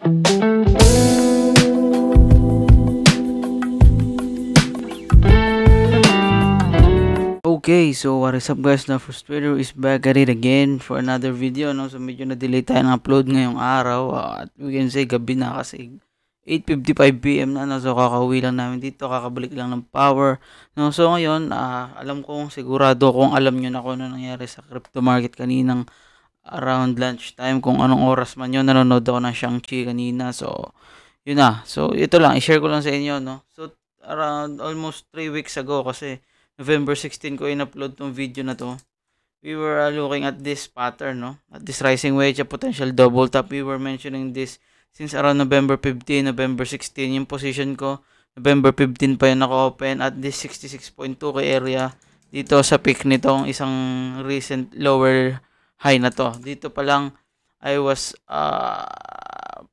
Okay, so what is up guys, na Frustrator is back at it again for another video, no? So medyo na-delay tayo ng upload ngayong araw, at we can say gabi na kasi 8:55 PM na, no? So kakauwi lang namin dito, kakabalik lang ng power, no? So ngayon, alam kong sigurado kung alam nyo na kung ano nangyari sa crypto market kaninang around lunchtime, kung anong oras man yun, nanonood ako ng Shang-Chi kanina. So yun na, so ito lang, i-share ko lang sa inyo, no? So around almost 3 weeks ago, kasi November 16 ko in-upload tong video na to. We were looking at this pattern, no? At this rising wedge, a potential double top. We were mentioning this since around November 15, November 16. Yung position ko, November 15 pa yun naka-open at this 66.2k area dito sa peak nitong isang recent lower high na to. Dito pa lang, I was,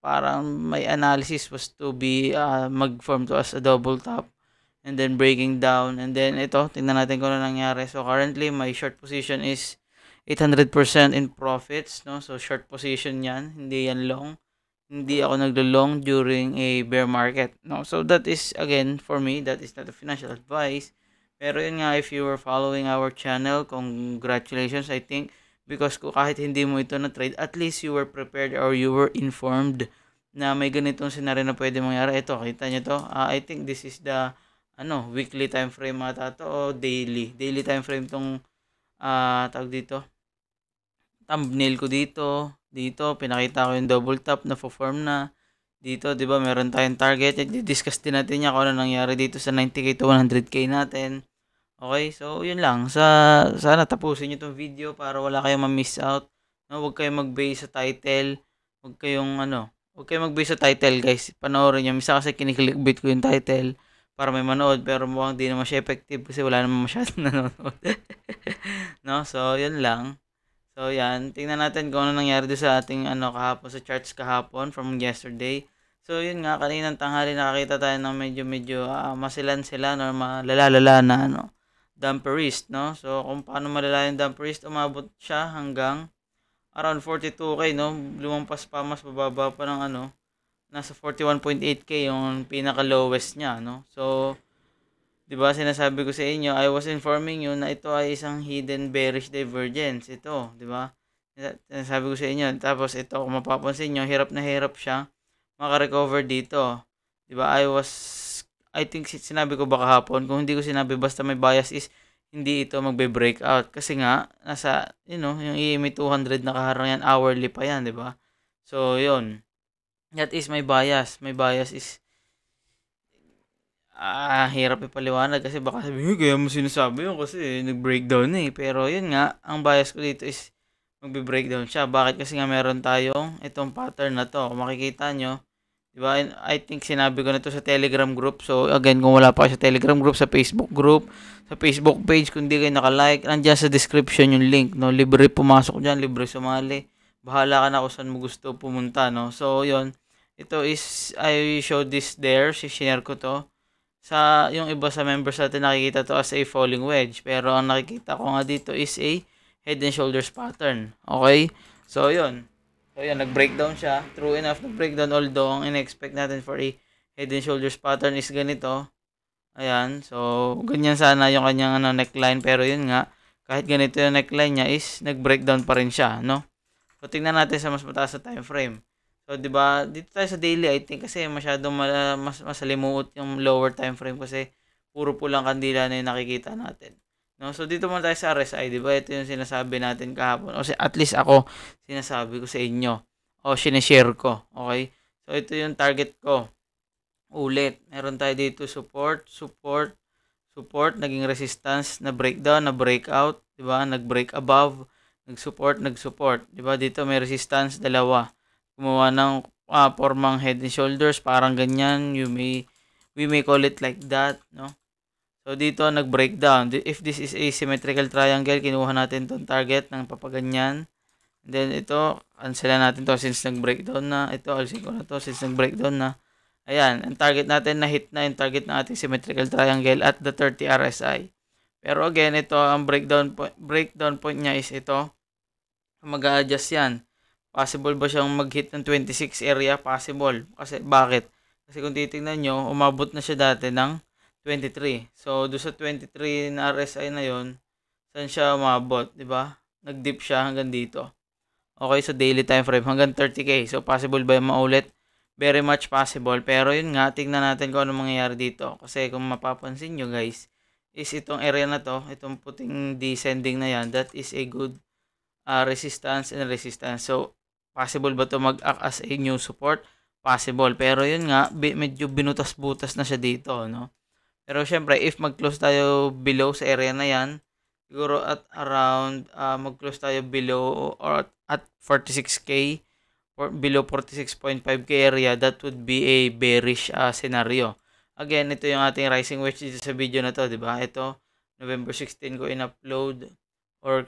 parang may analysis was to be mag-form to as a double top. And then breaking down, and then ito, tingnan natin kung ano nangyari. So currently my short position is 800% in profits, no? So short position yan, hindi yan long. Hindi ako naglo-long during a bear market, no? So that is, again, for me, that is not a financial advice. Pero yun nga, if you were following our channel, congratulations, I think, because kahit hindi mo ito na trade, at least you were prepared or you were informed na may ganitong scenario na pwede mangyari. Ito, kita nyo to. I think this is the weekly time frame ata to, o daily time frame tong tawag dito, thumbnail ko dito pinakita ko yung double top na form na dito, 'di ba? Meron tayong target, i-discuss din natin kung ano nangyari dito sa 90k to 100k natin. Okay, so yun lang, sana tapusin niyo tong video para wala kayong ma-miss out, no? Huwag kayong mag-base sa title, huwag kayong mag-base sa title, guys. Panoorin niyo, minsan kasi kiniklikbait ko yung title para may manood, pero mukhang di naman siya effective kasi wala naman masyadong nanonood. No? So, yun lang. So, yan. Tingnan natin kung ano nangyari doon sa ating kahapon, sa charts kahapon from yesterday. So, yun nga, kaninang tanghali nakakita tayo ng medyo masilan-silan or malala na damperist, no? So, kung paano malala yung damperist, umabot siya hanggang around 42k, no? Lumampas pa, mas bababa pa ng nasa 41.8k yung pinaka-lowest niya, no? So, 'di ba, sinasabi ko sa inyo, I was informing you na ito ay isang hidden bearish divergence. Ito, 'di ba? Sinasabi ko sa inyo. Tapos ito, kung mapapansin niyo, hirap na hirap siya maka-recover dito. 'Di ba? I think sinabi ko baka hapon, kung hindi ko sinabi, basta may bias is hindi ito magbe-breakout kasi nga nasa yung EMA 200 nakaharang yan, hourly pa yan, 'di ba? So, 'yun. That is my bias. My bias is hirap ipaliwanag kasi baka sabihin, kaya mo sinasabi yun kasi nag-breakdown eh. Pero yun nga, ang bias ko dito is magbe-breakdown siya. Bakit? Kasi nga meron tayong itong pattern na to. Kung makikita nyo, diba? I think sinabi ko na to sa Telegram group. So again, kung wala pa kayo sa Telegram group, sa Facebook group, sa Facebook page, kung di kayo naka-like, nandiyan sa description yung link, no? Libre pumasok dyan, libre sumali. Bahala ka na kung saan mo gusto pumunta, no? So yun. Ito is, I showed this there, share ko to. Sa yung iba sa members natin nakikita to as a falling wedge. Pero ang nakikita ko nga dito is a head and shoulders pattern. Okay? So, yun. So, yun, nag-breakdown siya. True enough, nag-breakdown. Although, ang in-expect natin for a head and shoulders pattern is ganito. Ayan. So, ganyan sana yung kanyang neckline. Pero yun nga, kahit ganito yung neckline niya is nag-breakdown pa rin siya, no? So, tingnan natin sa mas mataas na time frame. So, 'di ba? Dito tayo sa daily, I think kasi masyadong masalimuot yung lower time frame kasi puro pulang kandila na yung nakikita natin. No? So, dito muna tayo sa RSI, 'di ba? Ito yung sinasabi natin kahapon. O at least ako sinasabi ko sa inyo. O sineshare ko, okay? So, ito yung target ko. Ulit, meron tayo dito support, naging resistance, na breakdown, na breakout, 'di ba? Nag-break above, nag-support, 'di ba? Dito may resistance, dalawa. Gumawa ng formang head and shoulders, parang ganyan, we may call it like that, no? So dito nag-breakdown. If this is a symmetrical triangle, kinuha natin tong target ng papaganyan. And then ito, cancel natin to since nag-breakdown na. Ito, alisin ko na to since nag-breakdown na. Ayan, ang target natin na hit na yung target ng ating symmetrical triangle at the 30 RSI. Pero again, ito ang breakdown point niya is ito. Mag-a-adjust yan. Possible ba siyang mag-hit ng 26 area? Possible. Kasi bakit? Kasi kung titingnan nyo, umabot na siya dati ng 23. So, doon sa 23 na RSI na yon, saan siya umabot, di ba? Nag-dip siya hanggang dito. Okay, sa daily time frame hanggang 30k. So, possible ba yung maulit? Very much possible. Pero yun nga, tingnan natin kung ano mangyayari dito. Kasi kung mapapansin nyo guys, is itong area na to, itong puting descending na yan, that is a good resistance and resistance. So, possible ba to mag-act as a new support? Possible. Pero yun nga, medyo binutas-butas na siya dito, no? Pero syempre, if mag-close tayo below sa area na yan, siguro at around, mag-close tayo below or at 46k or below 46.5k area, that would be a bearish scenario. Again, ito yung ating rising wedge dito sa video na to, di ba? Ito, November 16 ko in-upload or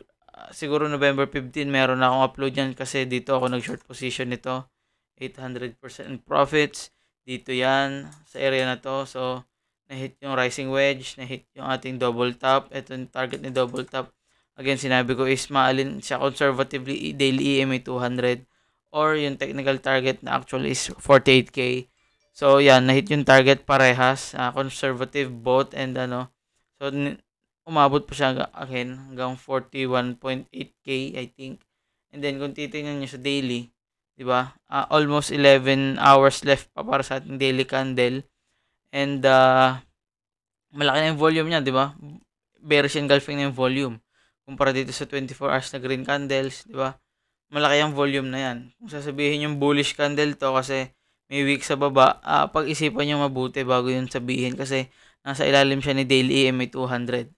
siguro November 15 meron na akong upload yan kasi dito ako nag-short position nito. 800% profits. Dito yan sa area na to. So, na-hit yung rising wedge, na-hit yung ating double top. Ito yung target ni double top. Again, sinabi ko is maalin siya conservatively daily EMA 200 or yung technical target na actually is 48k. So, yan, na-hit yung target parehas. Conservative both and ano. So, umabot pa siya again hanggang 41.8k I think. And then kung titingnan niyo sa daily, 'di ba? Almost 11 hours left pa para sa ating daily candle. And malaki na yung volume niya, 'di ba? Bearish engulfing na yung volume. Kumpara dito sa 24 hours na green candles, 'di ba? Malaki ang volume na 'yan. Kung sasabihin yung bullish candle to kasi may wick sa baba, pag-isipan niyo mabuti bago yun sabihin kasi nasa ilalim siya ni daily EMA 200.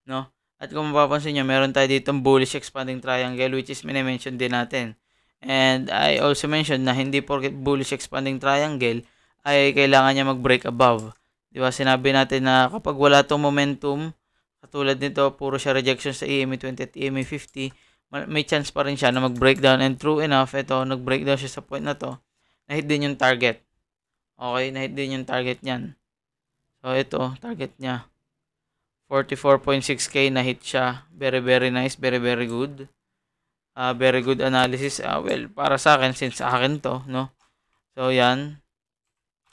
No? At kung mapapansin nyo, meron tayo ditong bullish expanding triangle which is mini-mention din natin. And I also mentioned na hindi porket bullish expanding triangle ay kailangan niya mag-break above. Di ba? Sinabi natin na kapag wala tong momentum, katulad nito, puro siya rejection sa EMA 20 at EMA 50, may chance pa rin siya na mag-breakdown. And true enough, ito, nag-breakdown siya sa point na to, na-hit din yung target. Okay, na-hit din yung target niyan. So, ito, target niya. 44.6k na hit siya. Very, very nice. Very, very good. Very good analysis. Well, para sa akin, since sa akin to, no? So, yan.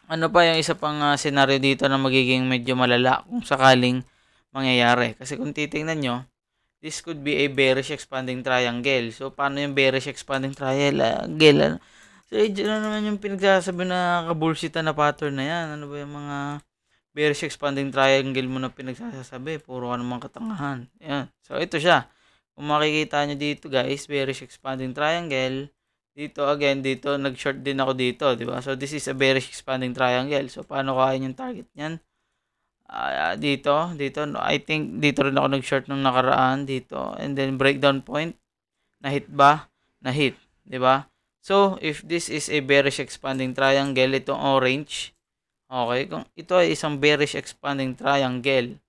Ano pa yung isa pang scenario dito na magiging medyo malala kung sakaling mangyayari? Kasi kung titingnan nyo, this could be a bearish expanding triangle. So, paano yung bearish expanding triangle? So, ano naman yung pinagsasabi na kabullshit na pattern na yan? Ano ba yung mga bearish expanding triangle mo na pinagsasabi? Puro ka naman katangahan. Yan. So, ito siya. Kung makikita nyo dito guys, bearish expanding triangle. Dito again, dito, nag-short din ako dito. Diba? So, this is a bearish expanding triangle. So, paano kain yung target nyan? Dito, no, I think dito rin ako nag-short nung nakaraan. Dito. And then, breakdown point. Na-hit ba? Na-hit. Diba? So, if this is a bearish expanding triangle, itong orange, okay, kung ito ay isang bearish expanding triangle.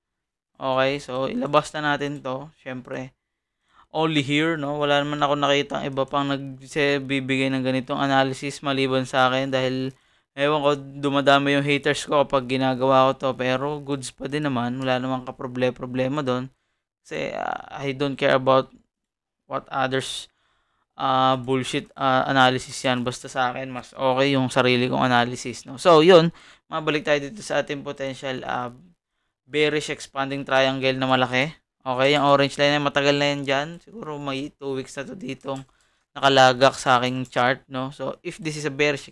Okay, so ilabas na natin to. Syempre, only here, no? Wala naman ako nakita iba pang nagbibigay ng ganitong analysis maliban sa akin dahil ewan ko, dumadami yung haters ko kapag ginagawa ko to. Pero goods pa din naman. Wala namang kaproblema doon. Kasi I don't care about what others bullshit analysis yan. Basta sa akin, mas okay yung sarili kong analysis. No? So, yun. Mabalik tayo dito sa ating potential bearish expanding triangle na malaki. Okay, yung orange line ay matagal na yan dyan. Siguro may 2 weeks na to ditong nakalagak sa aking chart. No? So, if this is a bearish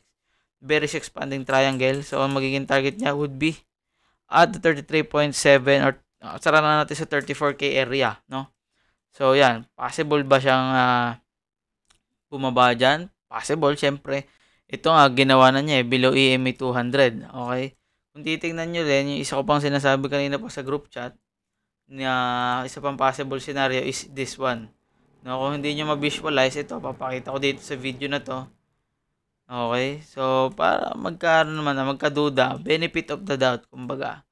expanding triangle, so ang magiging target niya would be at the 33.7 or sara na natin sa 34k area. No? So, yan. Possible ba siyang bumaba dyan? Possible, syempre. Ito nga, ginawa na niya below EMA 200. Okay? Kung titingnan nyo rin, yung isa ko pang sinasabi kanina pa sa group chat, na isa pang possible scenario is this one. No, kung hindi nyo ma-visualize ito, papakita ko dito sa video na to. Okay? So, para magkaduda, benefit of the doubt, kumbaga.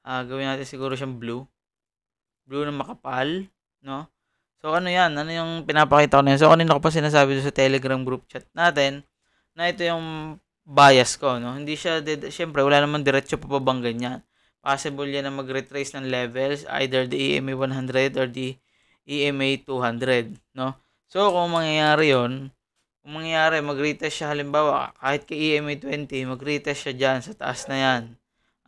Gawin natin siguro siyang blue. Blue na makapal, no? So, ano yan? Ano yung pinapakita ko na yan? So, kanina ko pa sinasabi sa Telegram group chat natin na ito yung bias ko, no? Hindi siya, syempre, wala naman diretso papabang ganyan. Possible yan na mag-retrace ng levels, either the EMA 100 or the EMA 200, no? So, kung mangyayari yon, Kung mangyayari, mag-retest siya halimbawa, kahit kay EMA 20, mag-retest siya dyan sa taas na yan.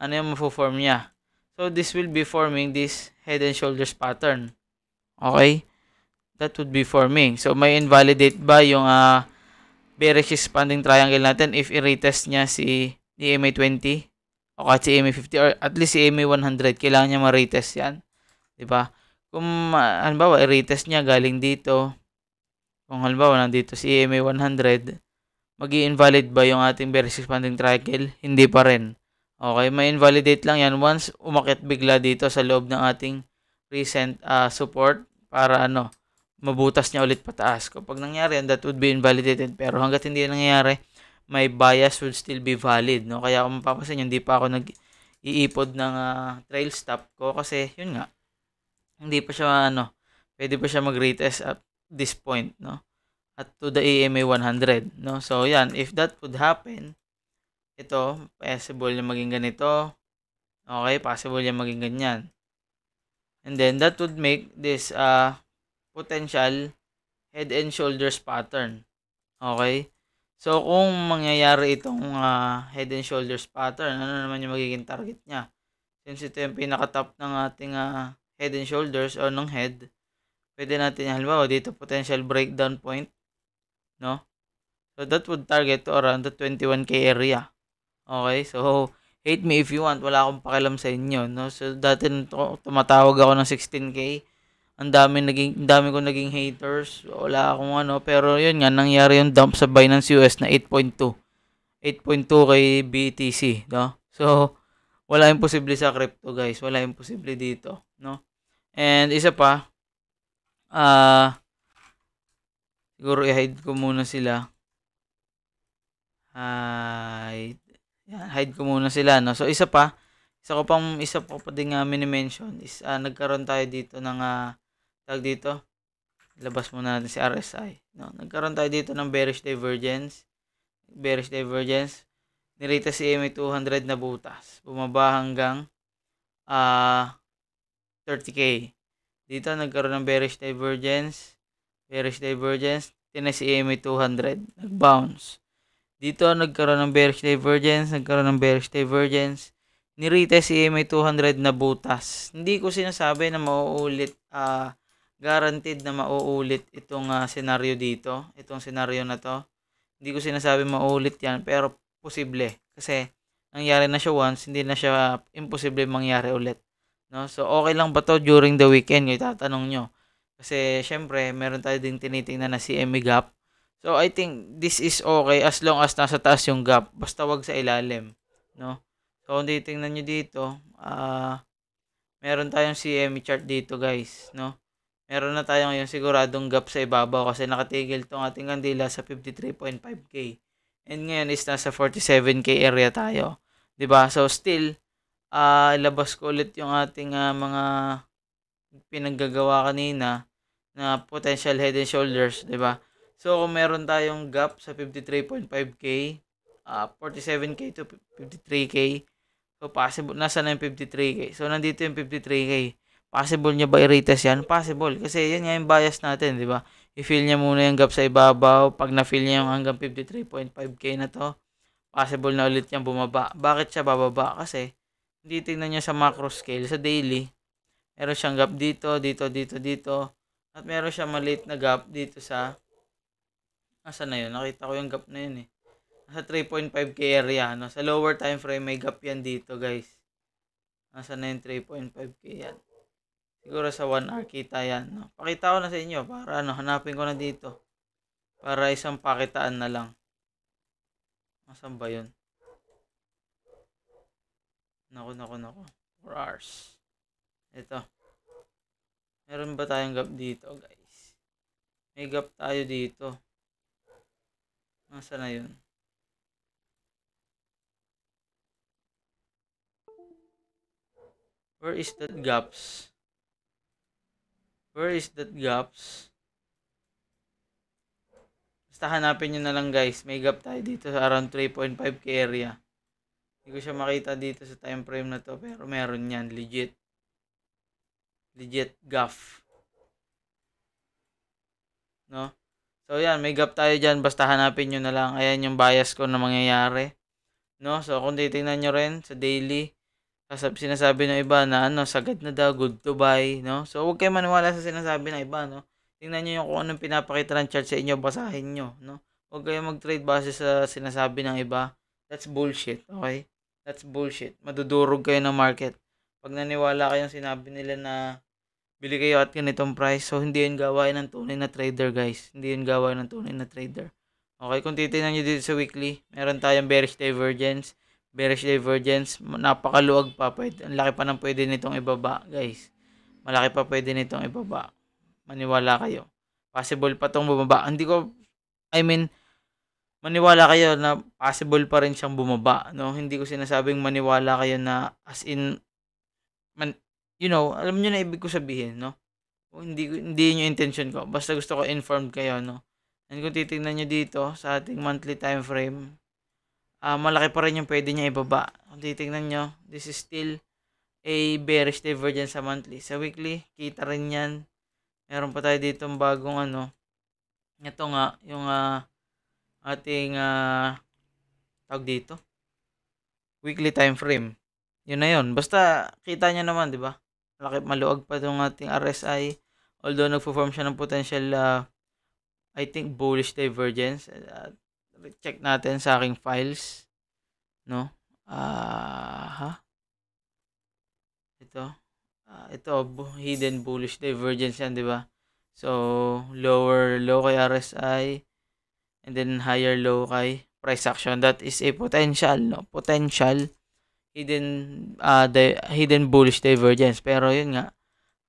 Ano yung mapo-form niya? So, this will be forming this head and shoulders pattern. Okay? That would be forming. So, may invalidate ba yung bearish expanding triangle natin if i-retest niya si EMA 20 o kahit si EMA 50 or at least si EMA 100. Kailangan niya ma-retest yan. Diba? Kung halimbawa, i-retest niya galing dito. Kung halimbawa, nandito si EMA 100, magi-invalid ba yung ating bearish expanding triangle? Hindi pa rin. Okay, may invalidate lang yan once umakyat bigla dito sa loob ng ating recent support para mabutas niya ulit pataas. Kapag nangyari yan, that would be invalidated. Pero hanggat hindi yan nangyayari, my bias would still be valid. No? Kaya kung mapapasin, hindi pa ako nag-iipod ng trail stop ko kasi yun nga, hindi pa siya pwede pa siya mag-retest at this point, no? At to the EMA 100, no? So yan, if that would happen, ito possible na maging ganito. Okay, possible na maging ganyan. And then that would make this potential head and shoulders pattern. Okay? So kung mangyayari itong head and shoulders pattern, ano naman yung magiging target niya? Since ito yung pinaka-top ng ating head and shoulders o ng head, pwede natin halimbawa dito potential breakdown point, no? So that would target to around the 21k area. Okay? So hate me if you want, wala akong pakialam sa inyo, no? So dati tumatawag ako ng 16k. Ang dami ko naging haters. Wala akong pero yun nga nangyari yung dump sa Binance US na 8.2 kay BTC, no? So wala imposible sa crypto, guys. Wala imposible dito, no? And isa pa, siguro i-hide ko muna sila. Hide ko muna sila, no? So isa pa din mini-mention is nagkaroon tayo dito ng tag dito. Labas muna natin si RSI, no? Nagkaroon tayo dito ng bearish divergence. Nirita si EMA 200 na butas. Bumaba hanggang 30k. Dito nagkaroon ng bearish divergence. Tinas si EMA 200, nag-bounce. Dito nagkaroon ng bearish divergence. Nirita si EMA 200 na butas. Hindi ko sinasabi na mauulit, guaranteed na mauulit itong scenario dito. Itong scenario na to. Hindi ko sinasabi mauulit yan, pero posible. Kasi nangyari na siya once, hindi na siya imposible mangyari ulit. No? So okay lang ba to during the weekend? Yung tatanong nyo. Kasi syempre, meron tayo ding tinitingnan na CME gap. So I think this is okay as long as nasa taas yung gap. Basta wag sa ilalim. No? So kung titingnan nyo dito, meron tayong CME chart dito, guys. No? Meron na tayo ngayon siguradong gap sa ibabaw kasi nakatigil tong ating kandila sa 53.5k. And ngayon is nasa 47k area tayo. 'Di ba? So still ilabas ko ulit yung ating mga pinaggagawa kanina na potential head and shoulders, 'di ba? So kung meron tayong gap sa 53.5k, 47k to 53k, so possible nasa na yung 53k. So nandito yung 53k. Possible niya ba i-retest yan? Possible. Kasi yan nga yung bias natin, di ba? I-fill niya muna yung gap sa ibabaw. Pag na-fill niya yung hanggang 53.5k na to, possible na ulit yan bumaba. Bakit siya bababa? Kasi, hindi tingnan niya sa macro scale, sa daily. Meron siyang gap dito, dito. At meron siyang maliit na gap dito sa, asa na yun? Nakita ko yung gap na yun eh. Nasa 3.5k area. No? Sa lower time frame, may gap yan dito, guys. Nasa na yung 3.5k yan. Siguro sa 1 hour kita yan. No? Pakita ko na sa inyo para hanapin ko na dito. Para isang pakitaan na lang. Nasaan ba yun? Naku. 4 hours. Ito. Meron ba tayong gap dito, guys? May gap tayo dito. Nasaan na yun? Where is that gaps? Basta hanapin nyo na lang, guys. May gap tayo dito sa around 3.5k area. Hindi ko siya makita dito sa time frame na to. Pero meron yan. Legit gap. No? So So, yan, may gap tayo dyan. Basta hanapin nyo na lang. Ayan yung bias ko na mangyayari. No? So, kung titingnan nyo rin sa daily, sinasabi ng iba na sagad na daw, good to buy. No? So, huwag kayo maniwala sa sinasabi ng iba. No? Tingnan nyo yung kung anong pinapakita ng chart sa inyo. Basahin nyo. No? Huwag kayo mag-trade base sa sinasabi ng iba. That's bullshit. Okay? That's bullshit. Madudurog kayo ng market. Pag naniwala kayong sinabi nila na bili kayo at ganitong price. So, hindi yun gawain ng tunay na trader, guys. Hindi yun gawain ng tunay na trader. Okay, kung titignan nyo dito sa weekly, meron tayong bearish divergence. Bearish divergence, napakaluwag pa. Ang laki pa ng pwede nitong ibaba, guys. Malaki pa pwede nitong ibaba. Maniwala kayo. Possible pa tong bumaba. Maniwala kayo na possible pa rin siyang bumaba. No? Hindi ko sinasabing maniwala kayo na as in, alam nyo na ibig ko sabihin, no? Hindi yun yung intention ko. Basta gusto ko informed kayo, no? And kung titignan nyo dito sa ating monthly time frame, malaki pa rin yung pwede niya ibaba. Kung titignan nyo, this is still a bearish divergence sa monthly. Sa weekly, kita rin yan. Meron pa tayo dito bagong ito nga, yung ating tawag dito, weekly time frame. Yun na yun. Basta kita nyo naman, di ba? Maluwag pa itong ating RSI. Although nagpo-form siya ng potential, I think, bullish divergence. Check natin sa aking files. No? Ito, hidden bullish divergence yan, di ba? So, lower low kay RSI. And then higher low kay price action. That is a potential, no? Potential hidden bullish divergence. Pero yun nga,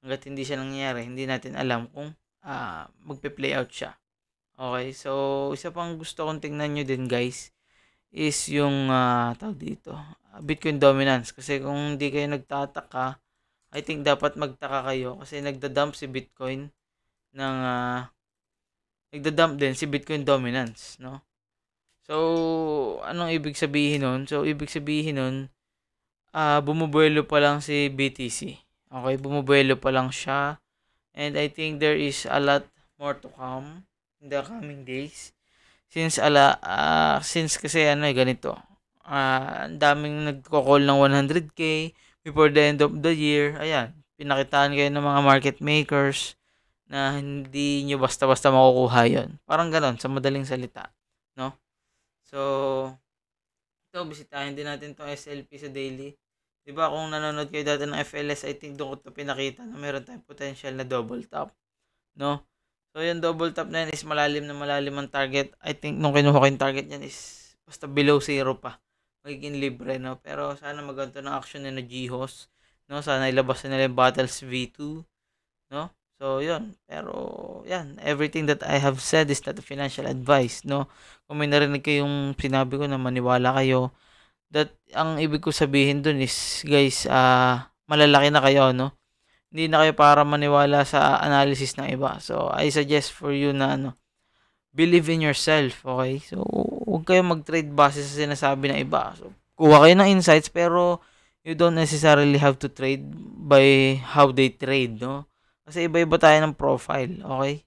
hanggat hindi siya nangyayari, hindi natin alam kung magpe-play out siya. Okay, so isa pang gusto kong tingnan nyo din, guys, is yung tawag dito, Bitcoin dominance. Kasi kung hindi kayo nagtataka, I think dapat magtaka kayo kasi nagda-dump si Bitcoin ng nagda-dump din si Bitcoin dominance, no? So, anong ibig sabihin nun? So, ibig sabihin nun, bumubuelo pa lang si BTC. Okay, bumubuelo pa lang siya. And I think there is a lot more to come in the coming days. Since kasi ganito. Ang daming nagko-call ng 100k before the end of the year. Ayan, pinakitaan kayo ng mga market makers na hindi nyo basta-basta makukuha yon. Parang ganon, sa madaling salita. No? So, ito, bisitahin din natin itong SLP sa daily. Diba, kung nanonood kayo dati ng FLS, I think doon ko ito pinakita na meron tayong potential na double top. No? So, yung double top na yan is malalim ang target. I think nung kinuha ko yung target yan is basta below 0 pa. Magiging libre, no? Pero sana maganto ng action na GHOS. No? Sana ilabas na nila yung Battles V2. No? So, yun. Pero, yan. Everything that I have said is not a financial advice, no? Kung may narinig kayong sinabi ko na maniwala kayo, that ang ibig ko sabihin dun is, guys, malalaki na kayo, no? Hindi na kayo para maniwala sa analysis ng iba. So, I suggest for you na, believe in yourself, okay? So, huwag kayong mag-trade base sa sinasabi ng iba. So, kuha kayo ng insights, pero you don't necessarily have to trade by how they trade, no? Kasi iba-iba tayo ng profile, okay?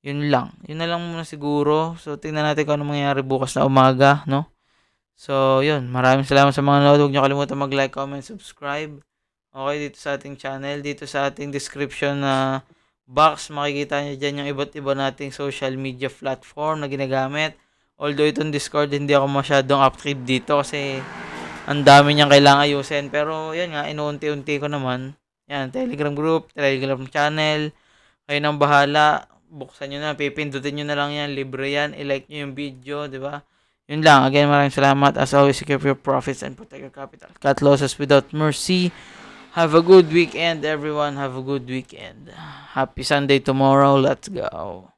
Yun lang. Yun na lang muna siguro. So, tingnan natin kung ano mangyayari bukas na umaga, no? So, yun. Maraming salamat sa mga nanonood. Huwag nyo kalimutan mag-like, comment, subscribe. Okay, dito sa ating channel. Dito sa ating description na box, makikita nyo dyan yung iba't iba nating social media platform na ginagamit. Although itong Discord, hindi ako masyadong active dito kasi ang dami niyang kailangan ayusin. Pero, yan nga, inuunti-unti ko naman. Yan, Telegram group, Telegram channel. Kayo nang bahala. Buksan nyo na, pipindutin nyo na lang yan. Libre yan. I-like nyo yung video, di ba? Yun lang. Again, maraming salamat. As always, secure your profits and protect your capital. Cut losses without mercy. Have a good weekend, everyone. Have a good weekend. Happy Sunday tomorrow. Let's go.